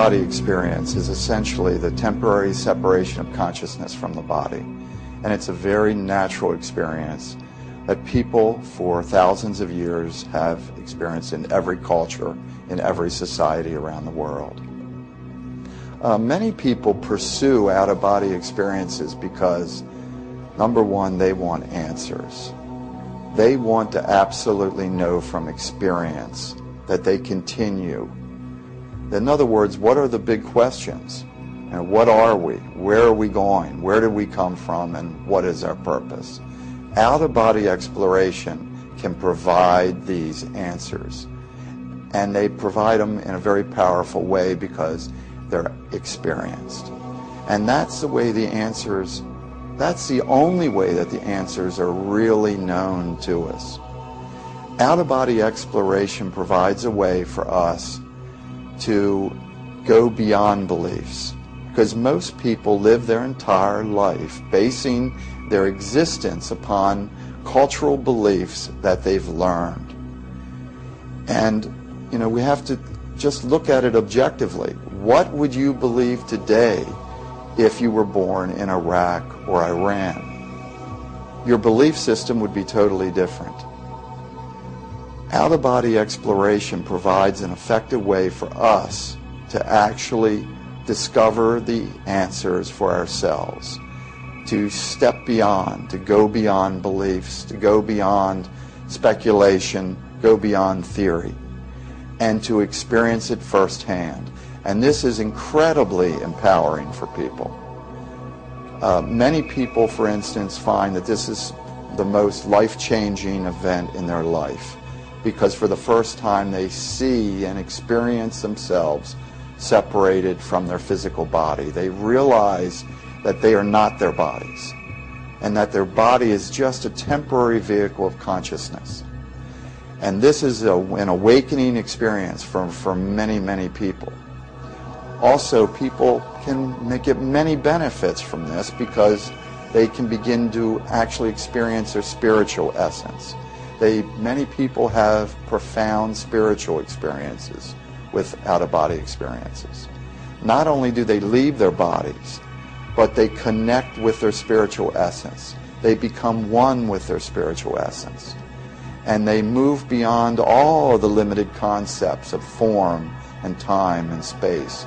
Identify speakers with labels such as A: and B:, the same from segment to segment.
A: out-of-body experience is essentially the temporary separation of consciousness from the body. And it's a very natural experience that people for thousands of years have experienced in every culture, in every society around the world. Many people pursue out-of-body experiences because, number one, they want answers. They want to absolutely know from experience that they continue. In other words, what are the big questions? And what are we? Where are we going? Where did we come from? And what is our purpose? Out-of-body exploration can provide these answers. And they provide them in a very powerful way because they're experienced. And that's the way the answers, that's the only way that the answers are really known to us. Out-of-body exploration provides a way for us to go beyond beliefs, because most people live their entire life basing their existence upon cultural beliefs that they've learned. And, you know, we have to just look at it objectively. What would you believe today if you were born in Iraq or Iran? Your belief system would be totally different. Out-of-body exploration provides an effective way for us to actually discover the answers for ourselves, to step beyond, to go beyond beliefs, to go beyond speculation, go beyond theory, and to experience it firsthand. And this is incredibly empowering for people. Many people, for instance, find that this is the most life-changing event in their life, because for the first time they see and experience themselves separated from their physical body. They realize that they are not their bodies, and that their body is just a temporary vehicle of consciousness. And this is an awakening experience for many, many people. Also, people can get many benefits from this because they can begin to actually experience their spiritual essence. Many people have profound spiritual experiences with out-of-body experiences. Not only do they leave their bodies, but they connect with their spiritual essence. They become one with their spiritual essence. And they move beyond all the limited concepts of form and time and space.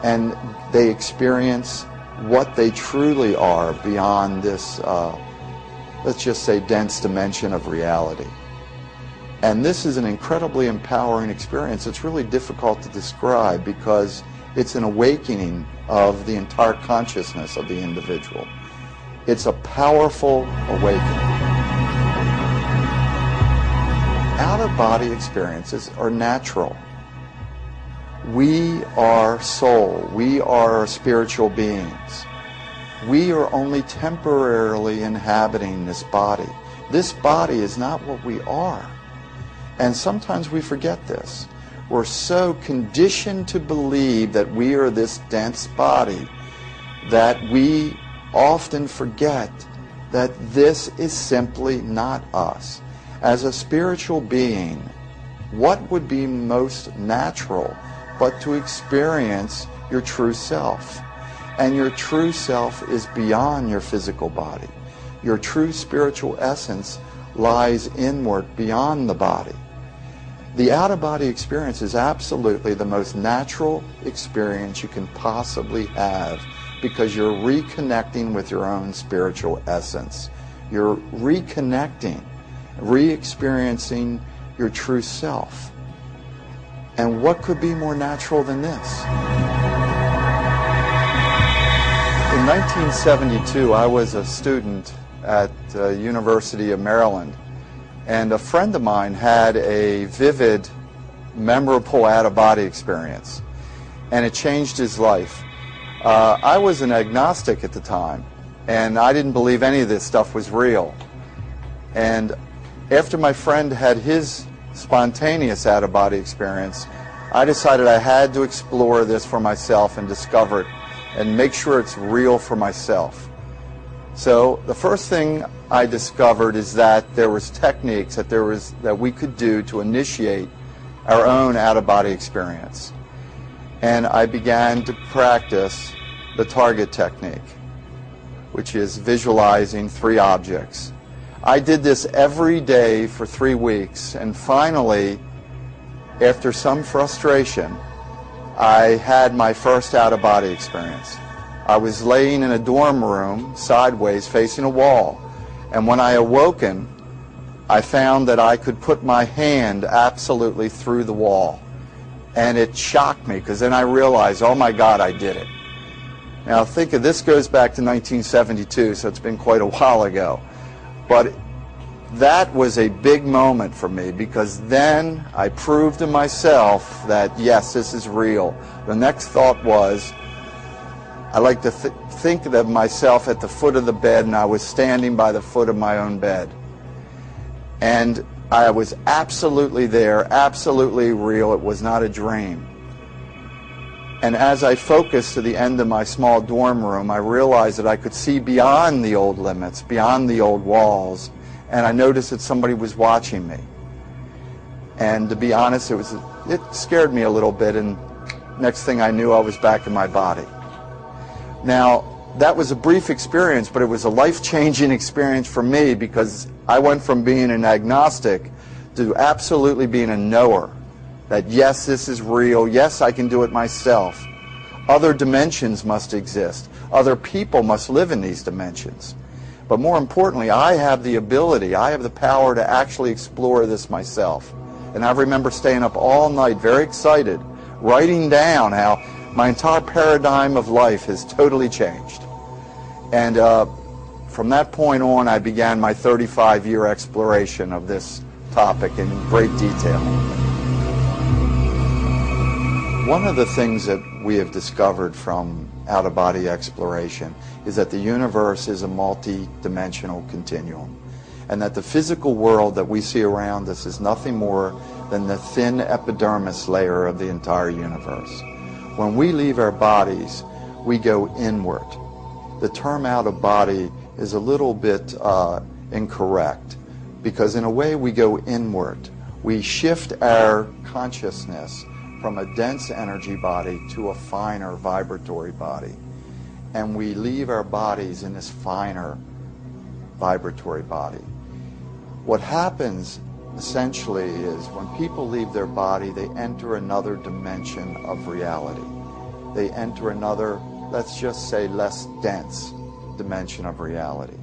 A: And they experience what they truly are beyond this, let's just say, dense dimension of reality. And this is an incredibly empowering experience. It's really difficult to describe because it's an awakening of the entire consciousness of the individual. It's a powerful awakening. Out-of-body experiences are natural. We are soul. We are spiritual beings. We are only temporarily inhabiting this body. This body is not what we are. And sometimes we forget this. We're so conditioned to believe that we are this dense body that we often forget that this is simply not us. As a spiritual being, what would be most natural but to experience your true self? And your true self is beyond your physical body. Your true spiritual essence lies inward beyond the body. The out-of-body experience is absolutely the most natural experience you can possibly have because you're reconnecting with your own spiritual essence. You're reconnecting, re-experiencing your true self. And what could be more natural than this? In 1972, I was a student at the University of Maryland, and a friend of mine had a vivid, memorable out-of-body experience, and it changed his life. I was an agnostic at the time, and I didn't believe any of this stuff was real. And after my friend had his spontaneous out-of-body experience, I decided I had to explore this for myself and discover it and make sure it's real for myself. So the first thing I discovered is that there was techniques that we could do to initiate our own out-of-body experience. and I began to practice the target technique, which is visualizing 3 objects. I did this every day for 3 weeks, and finally, after some frustration, I had my first out-of-body experience. I was laying in a dorm room, sideways, facing a wall, and when I awoken, I found that I could put my hand absolutely through the wall. And it shocked me, because then I realized, oh my God, I did it. Now think of this, goes back to 1972, so it's been quite a while ago. But that was a big moment for me, because then I proved to myself that, yes, this is real. The next thought was, I like to think of myself at the foot of the bed, and I was standing by the foot of my own bed. And I was absolutely there, absolutely real. It was not a dream. And as I focused to the end of my small dorm room, I realized that I could see beyond the old limits, beyond the old walls, and I noticed that somebody was watching me. And to be honest, it scared me a little bit, and next thing I knew, I was back in my body. Now, that was a brief experience, but it was a life-changing experience for me, because I went from being an agnostic to absolutely being a knower. That yes, this is real, yes, I can do it myself. Other dimensions must exist. Other people must live in these dimensions. But more importantly, I have the ability, I have the power to actually explore this myself. And I remember staying up all night, very excited, writing down how my entire paradigm of life has totally changed. And from that point on, I began my 35-year exploration of this topic in great detail. One of the things that we have discovered from out-of-body exploration is that the universe is a multi-dimensional continuum, and that the physical world that we see around us is nothing more than the thin epidermis layer of the entire universe. When we leave our bodies, we go inward. The term out-of-body is a little bit incorrect, because in a way we go inward. We shift our consciousness from a dense energy body to a finer vibratory body. And we leave our bodies in this finer vibratory body. What happens essentially is when people leave their body, they enter another dimension of reality. They enter another, let's just say, less dense dimension of reality.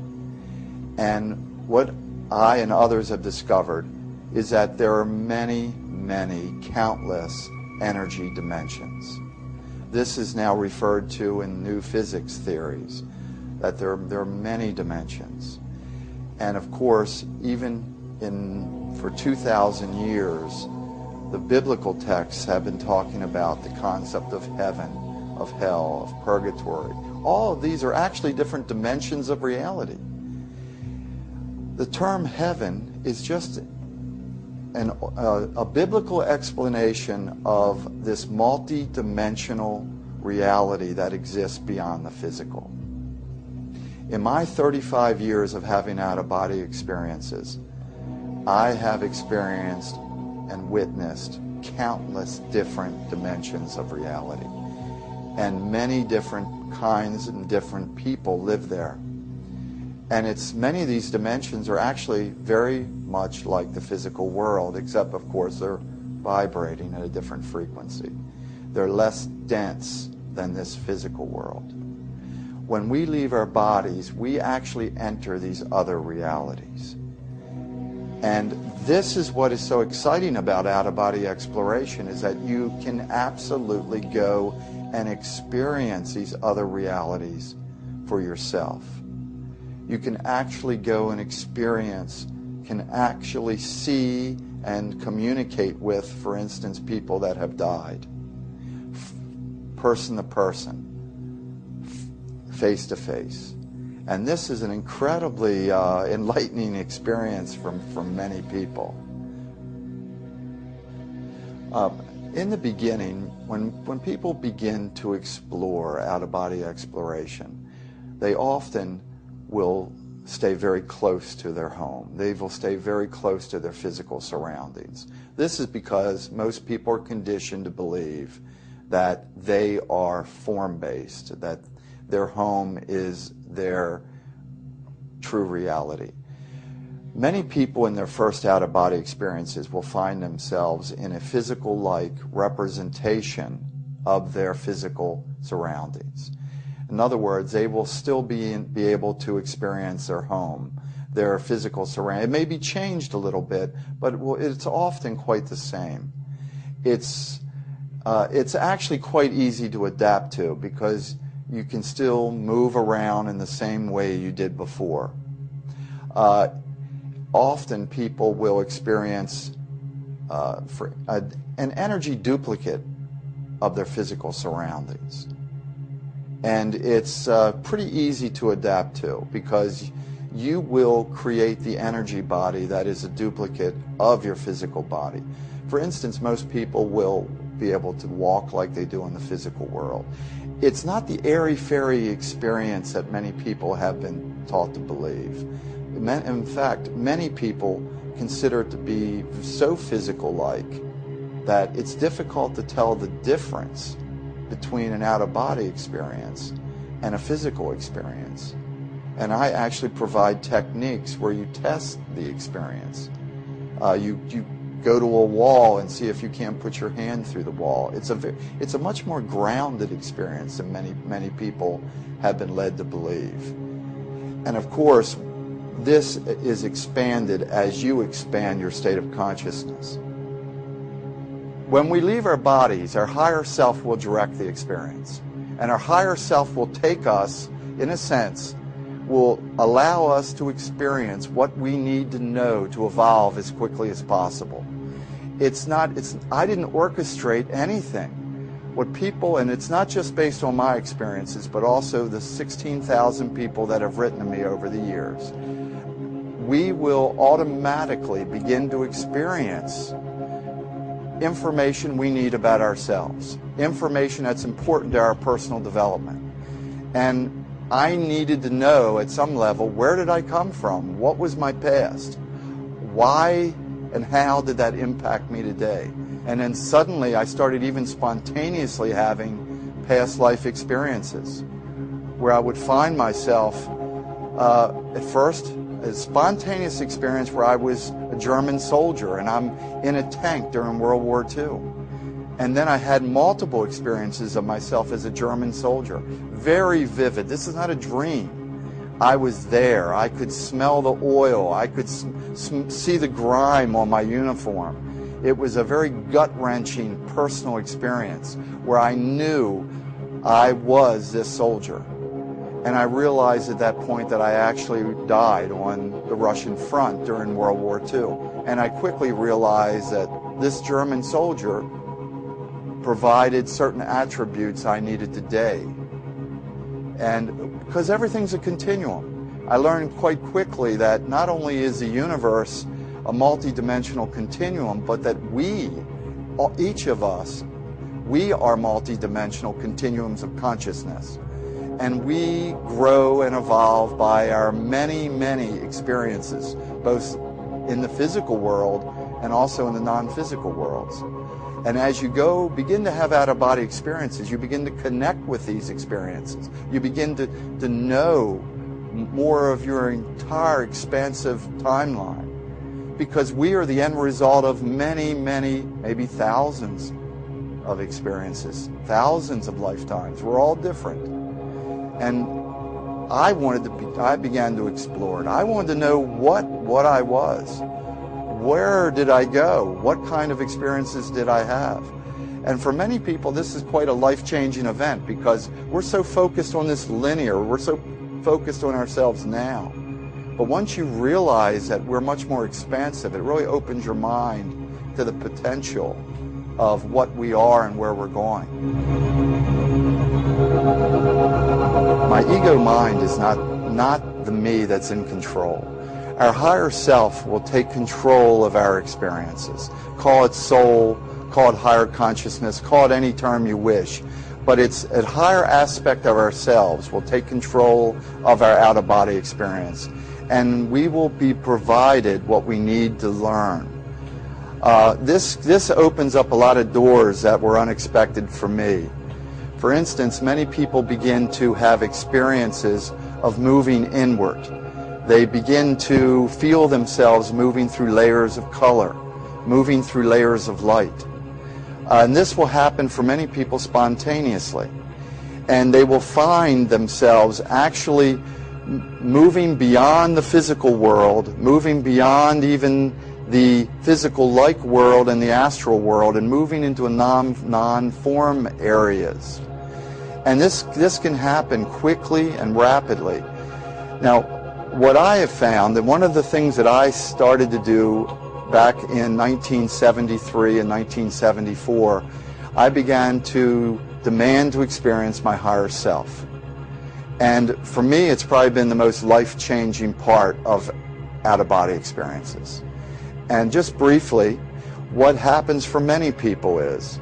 A: And what I and others have discovered is that there are many, countless energy dimensions. This is now referred to in new physics theories, that there are many dimensions. And of course, even for 2,000 years, the biblical texts have been talking about the concept of heaven, of hell, of purgatory. All of these are actually different dimensions of reality. The term heaven is just a biblical explanation of this multi-dimensional reality that exists beyond the physical. In my 35 years of having out-of-body experiences, I have experienced and witnessed countless different dimensions of reality. And many different kinds and different people live there. And many of these dimensions are actually very much like the physical world, except, of course, they're vibrating at a different frequency. They're less dense than this physical world. When we leave our bodies, we actually enter these other realities. And this is what is so exciting about out-of-body exploration, is that you can absolutely go and experience these other realities for yourself. You can actually go and experience, can actually see and communicate with, for instance, people that have died, person to person, face to face. And this is an incredibly enlightening experience for many people. In the beginning, when people begin to explore out-of-body exploration, they often will stay very close to their home. They will stay very close to their physical surroundings. This is because most people are conditioned to believe that they are form-based, that their home is their true reality. Many people in their first out-of-body experiences will find themselves in a physical-like representation of their physical surroundings. In other words, they will still be able to experience their home, their physical surroundings. It may be changed a little bit, but it's often quite the same. It's actually quite easy to adapt to because you can still move around in the same way you did before. Often people will experience an energy duplicate of their physical surroundings. And it's pretty easy to adapt to because you will create the energy body that is a duplicate of your physical body. For instance, most people will be able to walk like they do in the physical world. It's not the airy-fairy experience that many people have been taught to believe. In fact, many people consider it to be so physical-like that it's difficult to tell the difference between an out-of-body experience and a physical experience. And I actually provide techniques where you test the experience. You go to a wall and see if you can't put your hand through the wall. It's a much more grounded experience than many people have been led to believe. And of course, this is expanded as you expand your state of consciousness. When we leave our bodies, our higher self will direct the experience. And our higher self will take us, in a sense, will allow us to experience what we need to know to evolve as quickly as possible. I didn't orchestrate anything. What people, and it's not just based on my experiences, but also the 16,000 people that have written to me over the years, we will automatically begin to experience information we need about ourselves, information that's important to our personal development. And I needed to know at some level, where did I come from? What was my past? Why and how did that impact me today? And then suddenly I started even spontaneously having past life experiences where I would find myself at first a spontaneous experience where I was a German soldier and I'm in a tank during World War II. And then I had multiple experiences of myself as a German soldier. Very vivid. This is not a dream. I was there. I could smell the oil. I could see the grime on my uniform. It was a very gut-wrenching personal experience where I knew I was this soldier. And I realized at that point that I actually died on the Russian front during World War II. And I quickly realized that this German soldier provided certain attributes I needed today. And because everything's a continuum, I learned quite quickly that not only is the universe a multidimensional continuum, but that we, each of us, we are multidimensional continuums of consciousness. And we grow and evolve by our many, many experiences, both in the physical world and also in the non-physical worlds. And as you begin to have out-of-body experiences, you begin to connect with these experiences. You begin to know more of your entire expansive timeline. Because we are the end result of many, many, maybe thousands of experiences, thousands of lifetimes. We're all different. And I began to explore it. I wanted to know what I was. Where did I go? What kind of experiences did I have? And for many people, this is quite a life-changing event because we're so focused on this linear, we're so focused on ourselves now. But once you realize that we're much more expansive, it really opens your mind to the potential of what we are and where we're going. My ego mind is not the me that's in control. Our higher self will take control of our experiences. Call it soul, call it higher consciousness, call it any term you wish. But it's a higher aspect of ourselves will take control of our out-of-body experience. And we will be provided what we need to learn. This opens up a lot of doors that were unexpected for me. For instance, many people begin to have experiences of moving inward. They begin to feel themselves moving through layers of color, moving through layers of light. And this will happen for many people spontaneously. And they will find themselves actually moving beyond the physical world, moving beyond even the physical-like world and the astral world, and moving into a non-form areas. And this can happen quickly and rapidly. Now, what I have found, and one of the things that I started to do back in 1973 and 1974, I began to demand to experience my higher self. And for me, it's probably been the most life-changing part of out-of-body experiences. And just briefly, what happens for many people is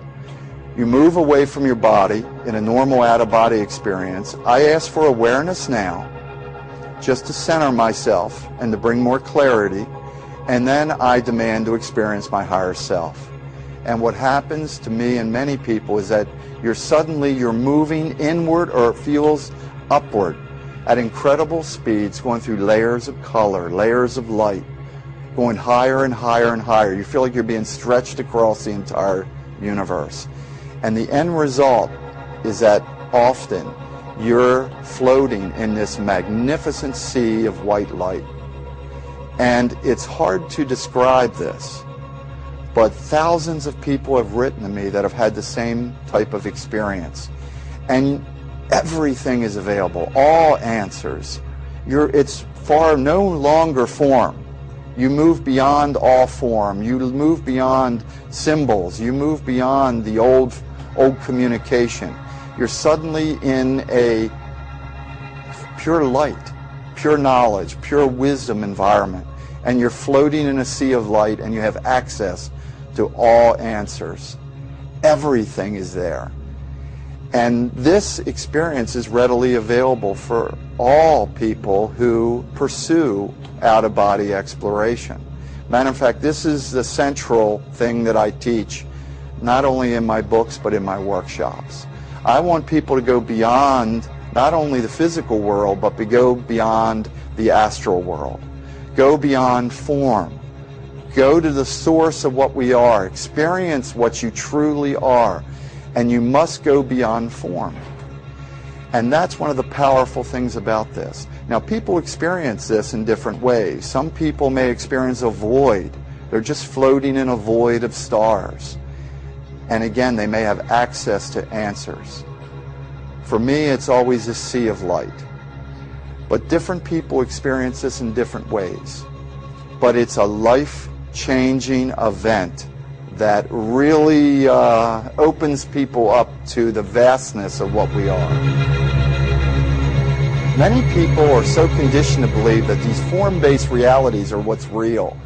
A: you move away from your body in a normal out-of-body experience. I ask for awareness now, just to center myself and to bring more clarity, and then I demand to experience my higher self. And what happens to me and many people is that you're moving inward, or it feels upward at incredible speeds, going through layers of color, layers of light, going higher and higher and higher. You feel like you're being stretched across the entire universe. And the end result is that often you're floating in this magnificent sea of white light. And it's hard to describe this, but thousands of people have written to me that have had the same type of experience. And everything is available, all answers. It's far no longer form. You move beyond all form. You move beyond symbols. You move beyond the old communication. You're suddenly in a pure light, pure knowledge, pure wisdom environment. And you're floating in a sea of light, and you have access to all answers. Everything is there. And this experience is readily available for all people who pursue out-of-body exploration. Matter of fact, this is the central thing that I teach, not only in my books, but in my workshops. I want people to go beyond not only the physical world, but to go beyond the astral world. Go beyond form. Go to the source of what we are. Experience what you truly are. And you must go beyond form. And that's one of the powerful things about this. Now, people experience this in different ways. Some people may experience a void. They're just floating in a void of stars. And again, they may have access to answers. For me, it's always a sea of light. But different people experience this in different ways. But it's a life-changing event that really opens people up to the vastness of what we are. Many people are so conditioned to believe that these form-based realities are what's real.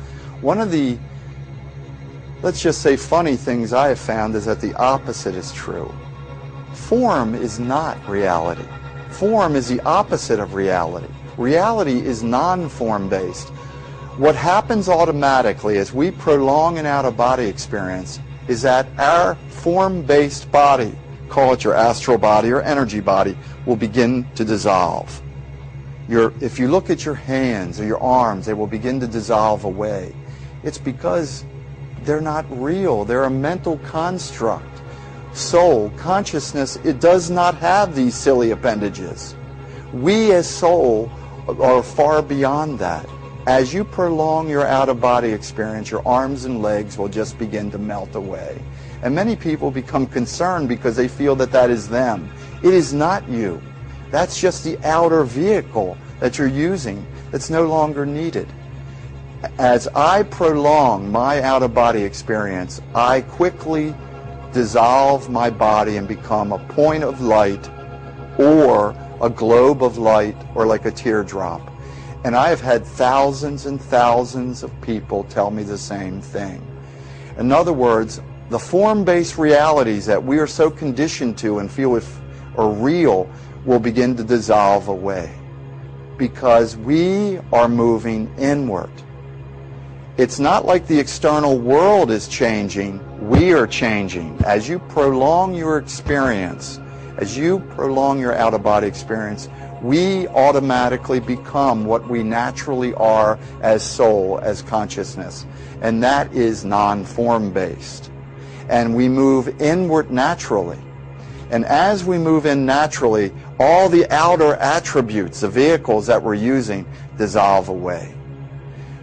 A: One of the, let's just say, funny things I have found is that the opposite is true. Form is not reality. Form is the opposite of reality. Reality is non-form based. What happens automatically as we prolong an out-of-body experience is that our form-based body, call it your astral body or energy body, will begin to dissolve. If you look at your hands or your arms, they will begin to dissolve away. It's because they're not real. They're a mental construct. Soul, consciousness, it does not have these silly appendages. We as soul are far beyond that. As you prolong your out-of-body experience, your arms and legs will just begin to melt away. And many people become concerned because they feel that that is them. It is not you. That's just the outer vehicle that you're using that's no longer needed. As I prolong my out-of-body experience, I quickly dissolve my body and become a point of light or a globe of light or like a teardrop. And I have had thousands and thousands of people tell me the same thing. In other words, the form-based realities that we are so conditioned to and feel are real will begin to dissolve away because we are moving inward. It's not like the external world is changing. We are changing. As you prolong your experience, as you prolong your out-of-body experience, we automatically become what we naturally are as soul, as consciousness. And that is non-form based. And we move inward naturally. And as we move in naturally, all the outer attributes, the vehicles that we're using, dissolve away.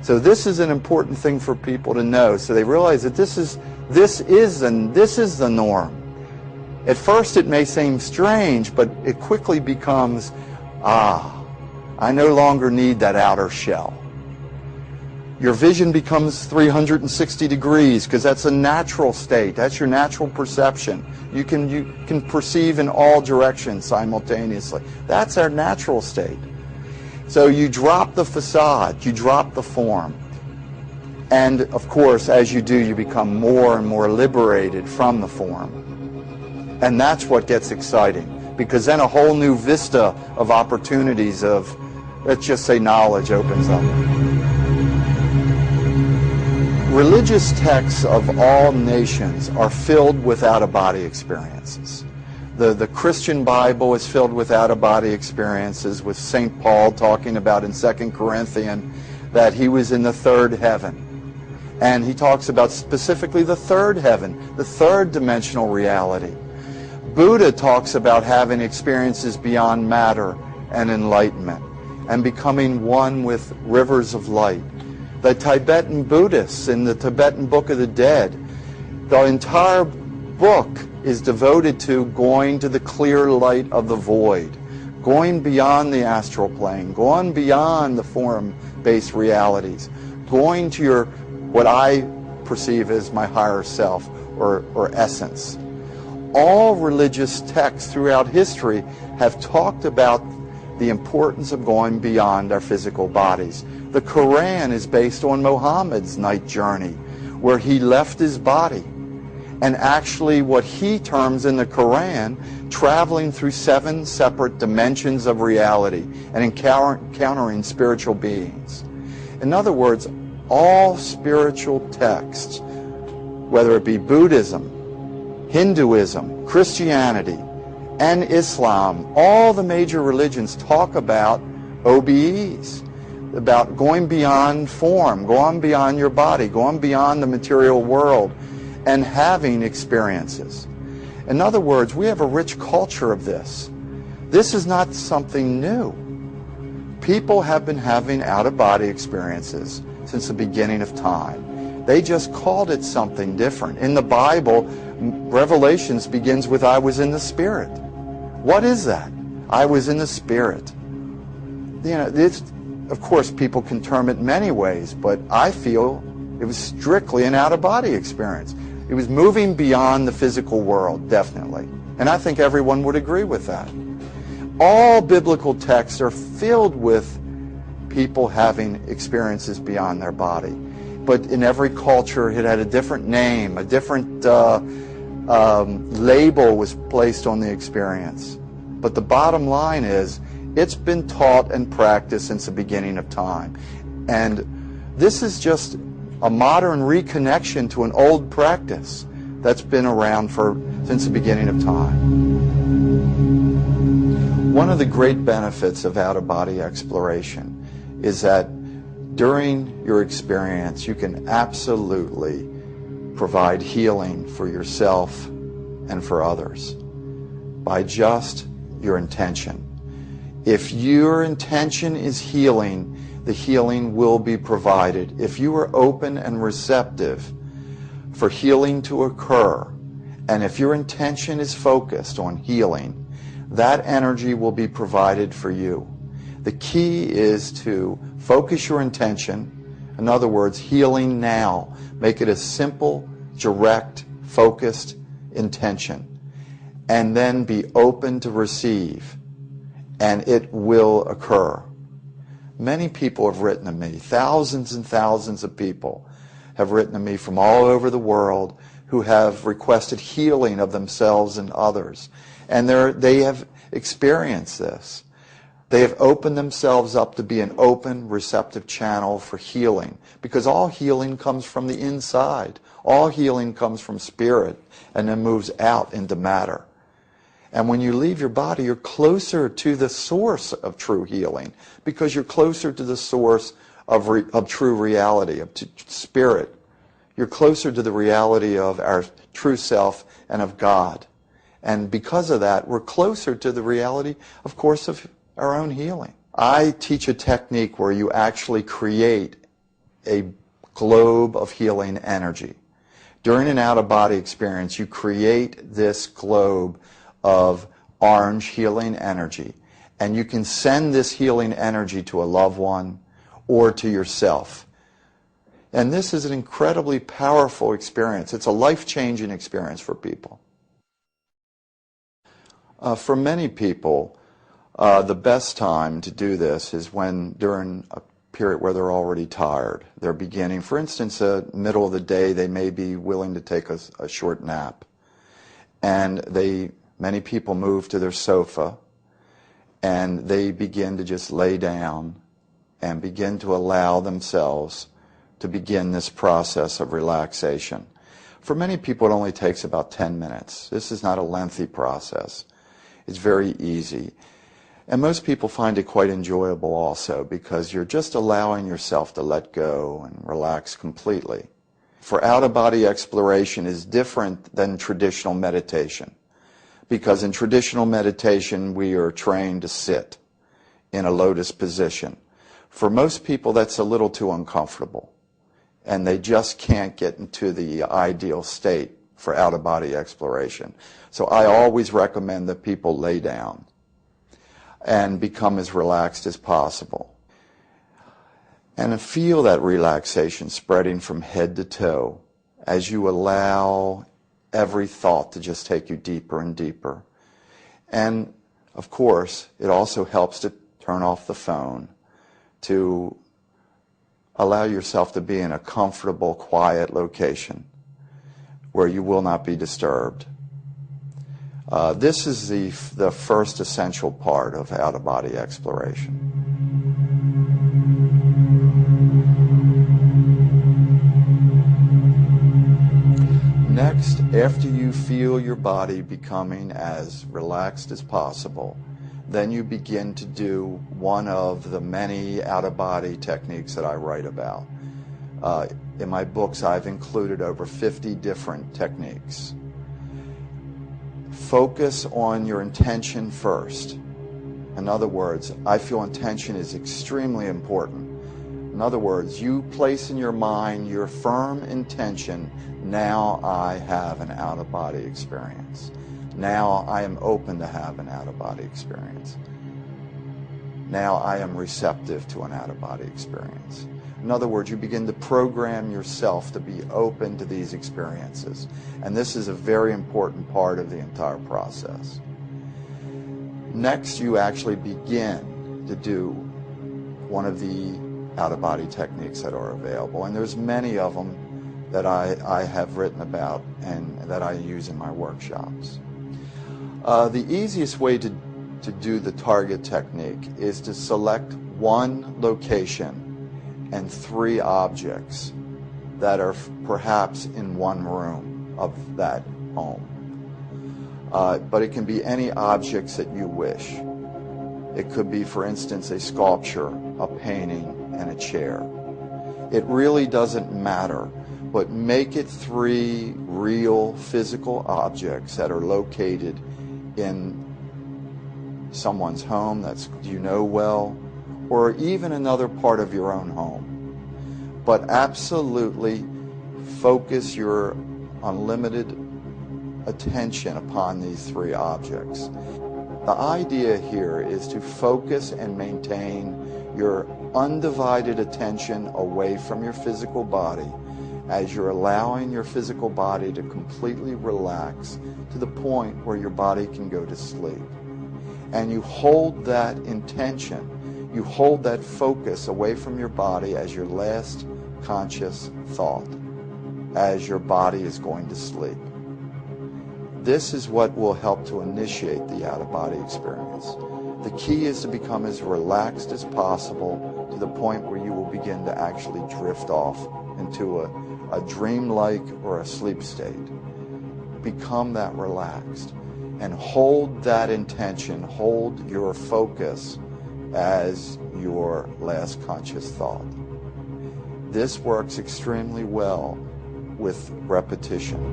A: So this is an important thing for people to know, so they realize that this is the norm. At first it may seem strange, but it quickly becomes, I no longer need that outer shell. Your vision becomes 360 degrees because that's a natural state. That's your natural perception. You can perceive in all directions simultaneously. That's our natural state. So you drop the facade, you drop the form. And of course, as you do, you become more and more liberated from the form. And that's what gets exciting, because then a whole new vista of opportunities of, let's just say, knowledge opens up. Religious texts of all nations are filled with out-of-body experiences. The Christian Bible is filled with out-of-body experiences, with St. Paul talking about in 2 Corinthians that he was in the third heaven. And he talks about specifically the third heaven, the third dimensional reality. Buddha talks about having experiences beyond matter and enlightenment and becoming one with rivers of light. The Tibetan Buddhists in the Tibetan Book of the Dead, the entire book is devoted to going to the clear light of the void, going beyond the astral plane, going beyond the form-based realities, going to your, what I perceive as my higher self or essence. All religious texts throughout history have talked about the importance of going beyond our physical bodies. The Quran is based on Muhammad's night journey, where he left his body. And actually what he terms in the Quran, traveling through 7 separate dimensions of reality and encountering spiritual beings. In other words, all spiritual texts, whether it be Buddhism, Hinduism, Christianity, and Islam, all the major religions talk about OBEs, about going beyond form, going beyond your body, going beyond the material world, and having experiences. In other words, we have a rich culture of this. This is not something new. People have been having out-of-body experiences since the beginning of time. They just called it something different. In the Bible, Revelations begins with, I was in the Spirit. What is that? I was in the Spirit. You know, of course, people can term it many ways, but I feel it was strictly an out-of-body experience. It was moving beyond the physical world, definitely. And I think everyone would agree with that. All biblical texts are filled with people having experiences beyond their body. But in every culture, it had a different name, a different label was placed on the experience. But the bottom line is, it's been taught and practiced since the beginning of time. And this is just a modern reconnection to an old practice that's been around since the beginning of time. One of the great benefits of out-of-body exploration is that during your experience, you can absolutely provide healing for yourself and for others by just your intention. If your intention is healing, the healing will be provided. If you are open and receptive for healing to occur, and if your intention is focused on healing, that energy will be provided for you. The key is to focus your intention. In other words, healing now. Make it a simple, direct, focused intention. And then be open to receive. And it will occur. Many people have written to me. Thousands and thousands of people have written to me from all over the world who have requested healing of themselves and others. And they have experienced this. They have opened themselves up to be an open, receptive channel for healing, because all healing comes from the inside. All healing comes from spirit and then moves out into matter. And when you leave your body, you're closer to the source of true healing, because you're closer to the source of true reality, of spirit. You're closer to the reality of our true self and of God. And because of that, we're closer to the reality, of course, of our own healing. I teach a technique where you actually create a globe of healing energy. During an out-of-body experience, you create this globe of orange healing energy, and you can send this healing energy to a loved one or to yourself. And this is an incredibly powerful experience. It's a life-changing experience for people. For many people, the best time to do this is during a period where they're already tired. They're beginning, for instance, middle of the day, they may be willing to take a short nap. And many people move to their sofa and they begin to just lay down and begin to allow themselves to begin this process of relaxation. For many people, it only takes about 10 minutes. This is not a lengthy process. It's very easy. And most people find it quite enjoyable also, because you're just allowing yourself to let go and relax completely. For out-of-body exploration is different than traditional meditation, because in traditional meditation we are trained to sit in a lotus position. For most people that's a little too uncomfortable, and they just can't get into the ideal state for out-of-body exploration. So I always recommend that people lay down and become as relaxed as possible. And feel that relaxation spreading from head to toe as you allow every thought to just take you deeper and deeper. And of course, it also helps to turn off the phone, to allow yourself to be in a comfortable, quiet location where you will not be disturbed. This is the first essential part of out-of-body exploration. Next, after you feel your body becoming as relaxed as possible, then you begin to do one of the many out-of-body techniques that I write about. In my books, I've included over 50 different techniques. Focus on your intention first. In other words, I feel intention is extremely important. In other words, you place in your mind your firm intention, now I have an out-of-body experience. Now I am open to have an out-of-body experience. Now I am receptive to an out-of-body experience. In other words, you begin to program yourself to be open to these experiences. And this is a very important part of the entire process. Next, you actually begin to do one of the out-of-body techniques that are available. And there's many of them that I have written about and that I use in my workshops. The easiest way to do the target technique is to select one location and 3 objects that are perhaps in one room of that home. But it can be any objects that you wish. It could be, for instance, a sculpture, a painting, and a chair. It really doesn't matter, but make it 3 real physical objects that are located in someone's home that you know well, or even another part of your own home. But absolutely focus your unlimited attention upon these 3 objects. The idea here is to focus and maintain your undivided attention away from your physical body as you're allowing your physical body to completely relax to the point where your body can go to sleep. And you hold that intention, you hold that focus away from your body as your last conscious thought, as your body is going to sleep. This is what will help to initiate the out-of-body experience. The key is to become as relaxed as possible to the point where you will begin to actually drift off into a dreamlike or a sleep state. Become that relaxed and hold that intention, hold your focus as your last conscious thought. This works extremely well with repetition.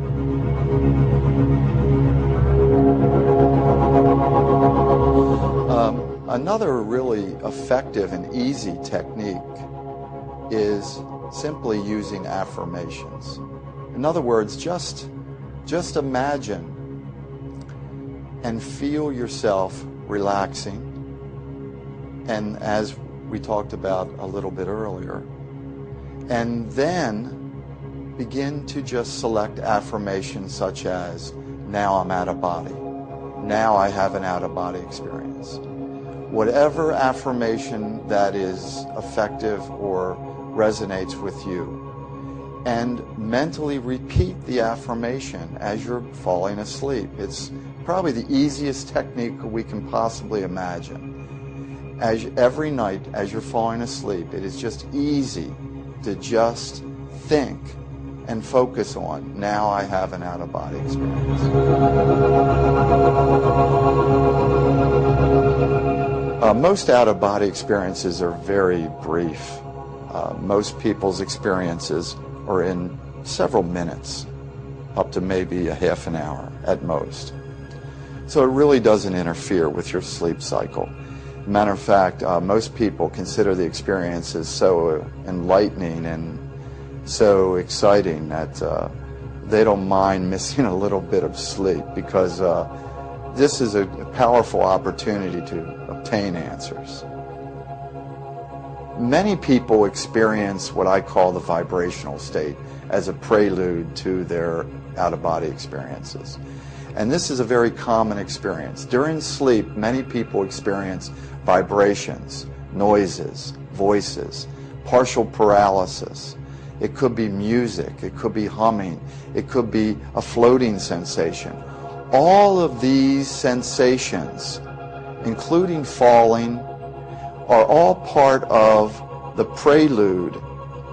A: Another really effective and easy technique is simply using affirmations. In other words, just imagine and feel yourself relaxing, and as we talked about a little bit earlier, and then begin to just select affirmations such as, now I'm out of body, now I have an out-of-body experience. Whatever affirmation that is effective or resonates with you, and mentally repeat the affirmation as you're falling asleep. It's probably the easiest technique we can possibly imagine. Every night as you're falling asleep, it is just easy to just think and focus on, now I have an out-of-body experience. Most out-of-body experiences are very brief. Most people's experiences are in several minutes, up to maybe a half an hour at most. So it really doesn't interfere with your sleep cycle. Matter of fact, most people consider the experiences so enlightening and so exciting that they don't mind missing a little bit of sleep, because this is a powerful opportunity to obtain answers. Many people experience what I call the vibrational state as a prelude to their out-of-body experiences. And this is a very common experience. During sleep, many people experience vibrations, noises, voices, partial paralysis. It could be music, it could be humming, it could be a floating sensation. All of these sensations, including falling, are all part of the prelude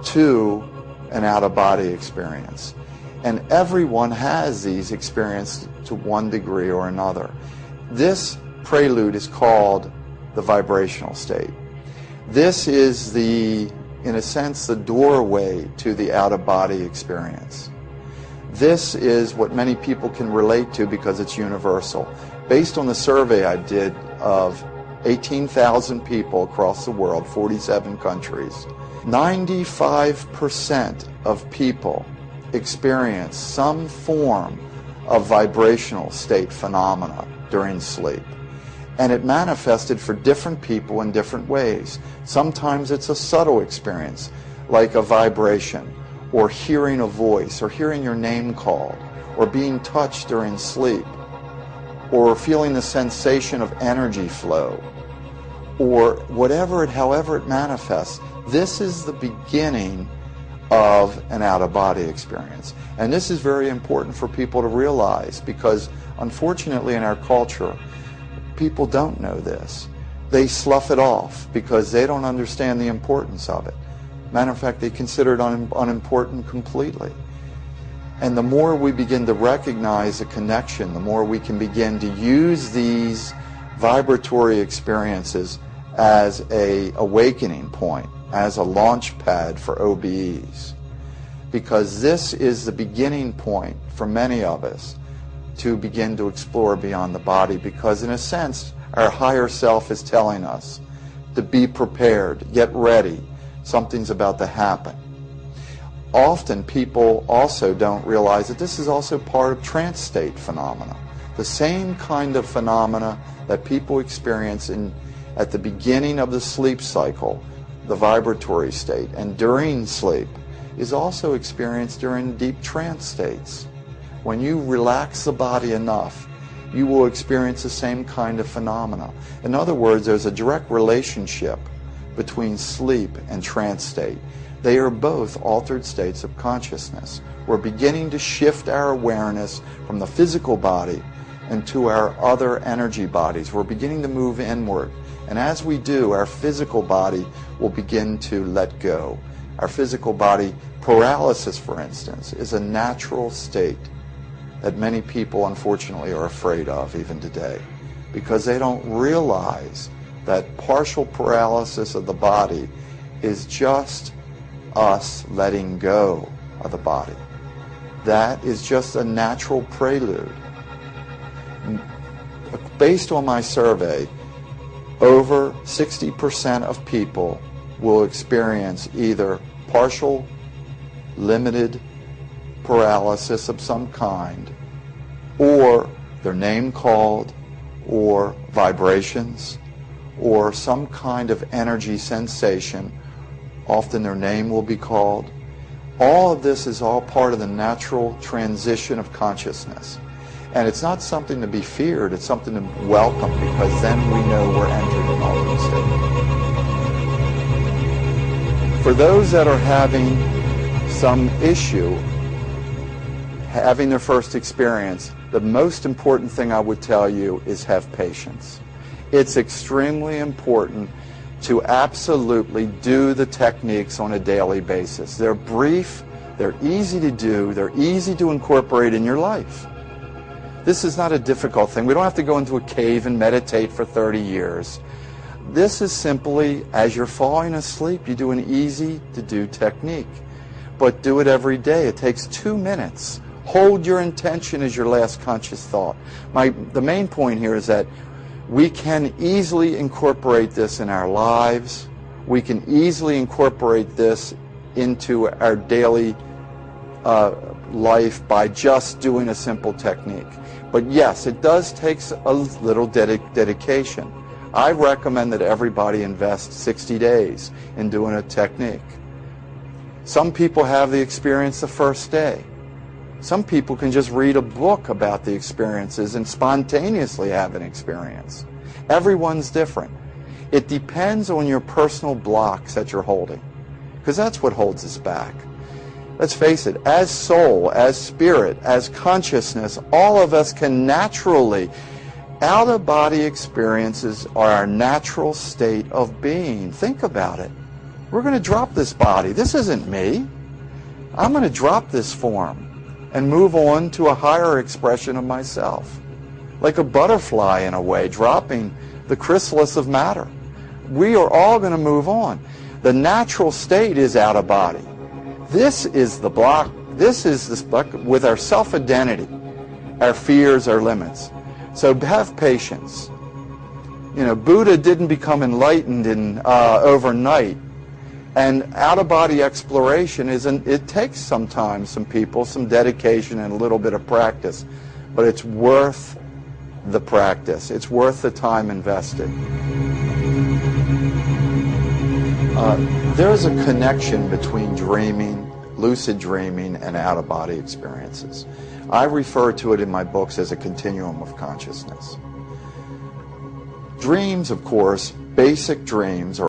A: to an out-of-body experience. And everyone has these experiences to one degree or another. This prelude is called the vibrational state. This is in a sense, the doorway to the out-of-body experience. This is what many people can relate to because it's universal. Based on the survey I did of 18,000 people across the world, 47 countries, 95% of people experience some form of vibrational state phenomena during sleep. And it manifested for different people in different ways. Sometimes it's a subtle experience, like a vibration, or hearing a voice, or hearing your name called, or being touched during sleep, or feeling the sensation of energy flow, or however it manifests. This is the beginning of an out-of-body experience. And this is very important for people to realize, because unfortunately in our culture, people don't know this. They slough it off because they don't understand the importance of it. Matter of fact, they consider it unimportant completely. And the more we begin to recognize a connection, the more we can begin to use these vibratory experiences as an awakening point, as a launch pad for OBEs. Because this is the beginning point for many of us to begin to explore beyond the body, because in a sense, our higher self is telling us to be prepared, get ready, something's about to happen. Often people also don't realize that this is also part of trance state phenomena. The same kind of phenomena that people experience at the beginning of the sleep cycle, the vibratory state, and during sleep, is also experienced during deep trance states. When you relax the body enough, you will experience the same kind of phenomena. In other words, there's a direct relationship between sleep and trance state. They are both altered states of consciousness. We're beginning to shift our awareness from the physical body and to our other energy bodies. We're beginning to move inward. And as we do, our physical body will begin to let go. Our physical body, paralysis, for instance, is a natural state that many people, unfortunately, are afraid of even today, because they don't realize that partial paralysis of the body is just us letting go of the body. That is just a natural prelude. Based on my survey, over 60% of people will experience either partial, limited paralysis of some kind, or their name called, or vibrations, or some kind of energy sensation. Often their name will be called. All of this is all part of the natural transition of consciousness. And it's not something to be feared, it's something to welcome, because then we know we're entering an altered state. For those that are having some issue, having their first experience, the most important thing I would tell you is have patience. It's extremely important to absolutely do the techniques on a daily basis. They're brief, they're easy to do, they're easy to incorporate in your life. This is not a difficult thing. We don't have to go into a cave and meditate for 30 years. This is simply, as you're falling asleep, you do an easy-to-do technique. But do it every day. It takes 2 minutes. Hold your intention as your last conscious thought. The main point here is that we can easily incorporate this in our lives. We can easily incorporate this into our daily life by just doing a simple technique. But yes, it does take a little dedication. I recommend that everybody invest 60 days in doing a technique. Some people have the experience the first day. Some people can just read a book about the experiences and spontaneously have an experience. Everyone's different. It depends on your personal blocks that you're holding, because that's what holds us back. Let's face it, as soul, as spirit, as consciousness, all of us can naturally, out-of-body experiences are our natural state of being. Think about it. We're going to drop this body. This isn't me. I'm going to drop this form and move on to a higher expression of myself. Like a butterfly, in a way, dropping the chrysalis of matter. We are all going to move on. The natural state is out of body. This is the block. This is this block with our self-identity, our fears, our limits. So have patience. You know, Buddha didn't become enlightened overnight. And out-of-body exploration it takes sometimes some people, some dedication and a little bit of practice. But it's worth the practice. It's worth the time invested. There's a connection between dreaming, lucid dreaming, and out-of-body experiences. I refer to it in my books as a continuum of consciousness. Dreams, of course, basic dreams, are